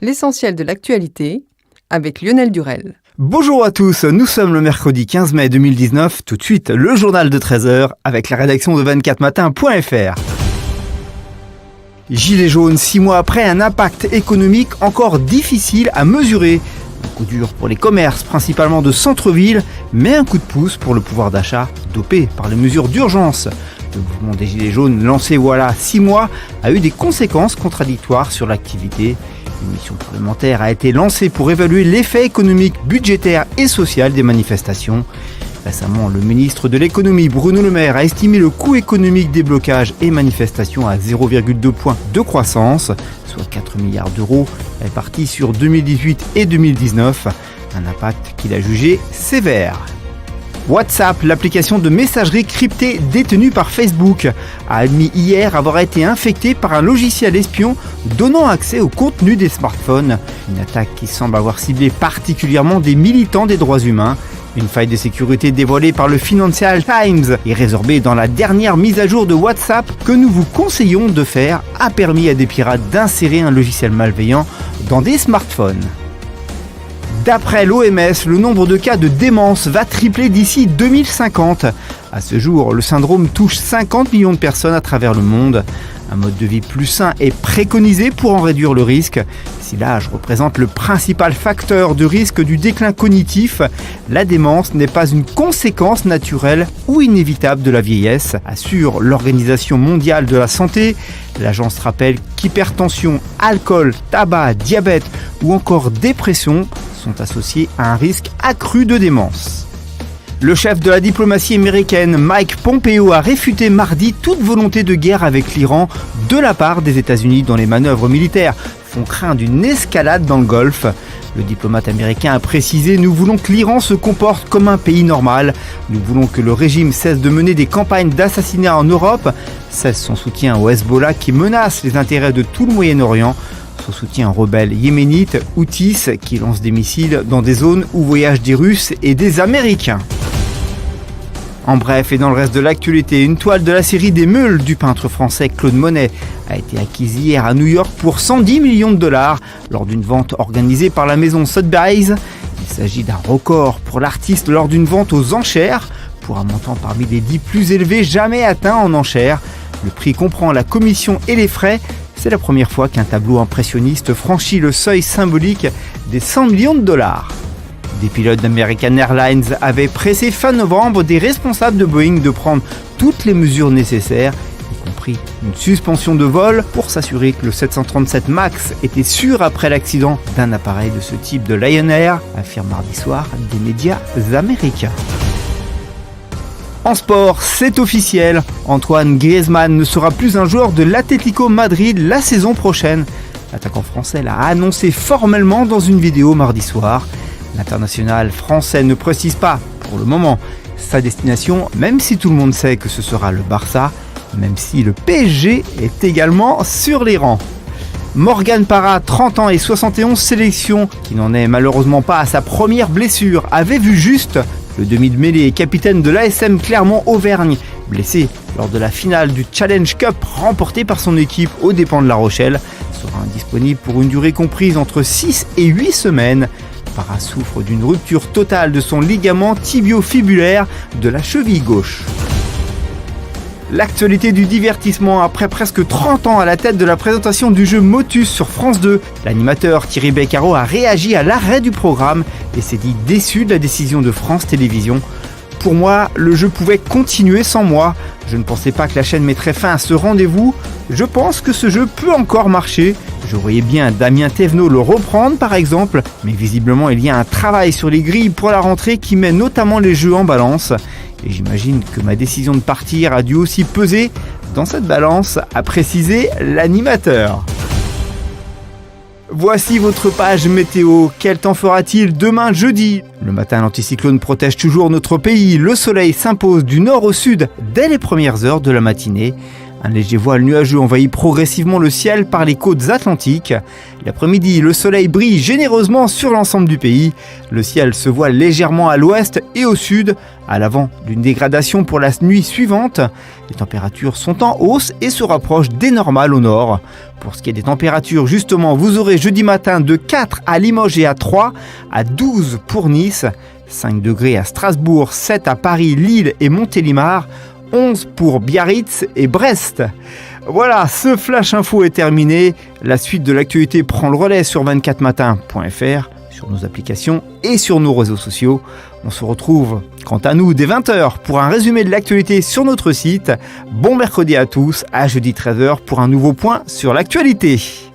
L'essentiel de l'actualité avec Lionel Durel. Bonjour à tous, nous sommes le mercredi 15 mai 2019. Tout de suite, le journal de 13h avec la rédaction de 24matin.fr. Gilets jaunes, 6 mois après, un impact économique encore difficile à mesurer. Un coup dur pour les commerces, principalement de centre-ville, mais un coup de pouce pour le pouvoir d'achat, dopé par les mesures d'urgence. Le mouvement des Gilets jaunes, lancé voilà 6 mois, a eu des conséquences contradictoires sur l'activité. Une mission parlementaire a été lancée pour évaluer l'effet économique, budgétaire et social des manifestations. Récemment, le ministre de l'économie, Bruno Le Maire, a estimé le coût économique des blocages et manifestations à 0,2 points de croissance, soit 4 milliards d'euros, répartis sur 2018 et 2019. Un impact qu'il a jugé sévère. WhatsApp, l'application de messagerie cryptée détenue par Facebook, a admis hier avoir été infectée par un logiciel espion donnant accès au contenu des smartphones. Une attaque qui semble avoir ciblé particulièrement des militants des droits humains. Une faille de sécurité dévoilée par le Financial Times et résorbée dans la dernière mise à jour de WhatsApp que nous vous conseillons de faire a permis à des pirates d'insérer un logiciel malveillant dans des smartphones. D'après l'OMS, le nombre de cas de démence va tripler d'ici 2050. À ce jour, le syndrome touche 50 millions de personnes à travers le monde. Un mode de vie plus sain est préconisé pour en réduire le risque. Si l'âge représente le principal facteur de risque du déclin cognitif, la démence n'est pas une conséquence naturelle ou inévitable de la vieillesse, assure l'Organisation mondiale de la santé. L'agence rappelle qu'hypertension, alcool, tabac, diabète ou encore dépression sont associés à un risque accru de démence. Le chef de la diplomatie américaine, Mike Pompeo, a réfuté mardi toute volonté de guerre avec l'Iran de la part des États-Unis dont les manœuvres militaires font craindre une escalade dans le Golfe. Le diplomate américain a précisé « Nous voulons que l'Iran se comporte comme un pays normal. Nous voulons que le régime cesse de mener des campagnes d'assassinat en Europe, cesse son soutien au Hezbollah qui menace les intérêts de tout le Moyen-Orient. Son soutien aux rebelles yéménites, Houthis, qui lancent des missiles dans des zones où voyagent des Russes et des Américains. » En bref, et dans le reste de l'actualité, une toile de la série des Meules du peintre français Claude Monet a été acquise hier à New York pour 110 millions de dollars lors d'une vente organisée par la maison Sotheby's. Il s'agit d'un record pour l'artiste lors d'une vente aux enchères, pour un montant parmi les 10 plus élevés jamais atteints en enchères. Le prix comprend la commission et les frais. C'est la première fois qu'un tableau impressionniste franchit le seuil symbolique des 100 millions de dollars. Des pilotes d'American Airlines avaient pressé fin novembre des responsables de Boeing de prendre toutes les mesures nécessaires, y compris une suspension de vol, pour s'assurer que le 737 MAX était sûr après l'accident d'un appareil de ce type de Lion Air, affirme mardi soir des médias américains. En sport, c'est officiel, Antoine Griezmann ne sera plus un joueur de l'Atlético Madrid la saison prochaine. L'attaquant français l'a annoncé formellement dans une vidéo mardi soir. L'international français ne précise pas, pour le moment, sa destination, même si tout le monde sait que ce sera le Barça, même si le PSG est également sur les rangs. Morgan Parra, 30 ans et 71 sélections, qui n'en est malheureusement pas à sa première blessure, avait vu juste. Le demi de mêlée et capitaine de l'ASM Clermont-Auvergne, blessé lors de la finale du Challenge Cup remportée par son équipe aux dépens de La Rochelle, sera indisponible pour une durée comprise entre 6 et 8 semaines. Parra souffre d'une rupture totale de son ligament tibio-fibulaire de la cheville gauche. L'actualité du divertissement après presque 30 ans à la tête de la présentation du jeu Motus sur France 2. L'animateur Thierry Beccaro a réagi à l'arrêt du programme et s'est dit déçu de la décision de France Télévisions. Pour moi, le jeu pouvait continuer sans moi. Je ne pensais pas que la chaîne mettrait fin à ce rendez-vous. Je pense que ce jeu peut encore marcher. Je voyais bien Damien Thévenot le reprendre par exemple, mais visiblement il y a un travail sur les grilles pour la rentrée qui met notamment les jeux en balance. Et j'imagine que ma décision de partir a dû aussi peser dans cette balance, a précisé l'animateur. Voici votre page météo. Quel temps fera-t-il demain jeudi ? Le matin, l'anticyclone protège toujours notre pays. Le soleil s'impose du nord au sud dès les premières heures de la matinée. Un léger voile nuageux envahit progressivement le ciel par les côtes atlantiques. L'après-midi, le soleil brille généreusement sur l'ensemble du pays. Le ciel se voile légèrement à l'ouest et au sud, à l'avant d'une dégradation pour la nuit suivante. Les températures sont en hausse et se rapprochent des normales au nord. Pour ce qui est des températures, justement, vous aurez jeudi matin de 4 à Limoges et à 3, à 12 pour Nice, 5 degrés à Strasbourg, 7 à Paris, Lille et Montélimar, 11 pour Biarritz et Brest. Voilà, ce Flash Info est terminé. La suite de l'actualité prend le relais sur 24matin.fr, sur nos applications et sur nos réseaux sociaux. On se retrouve, quant à nous, dès 20h pour un résumé de l'actualité sur notre site. Bon mercredi à tous, à jeudi 13h pour un nouveau point sur l'actualité.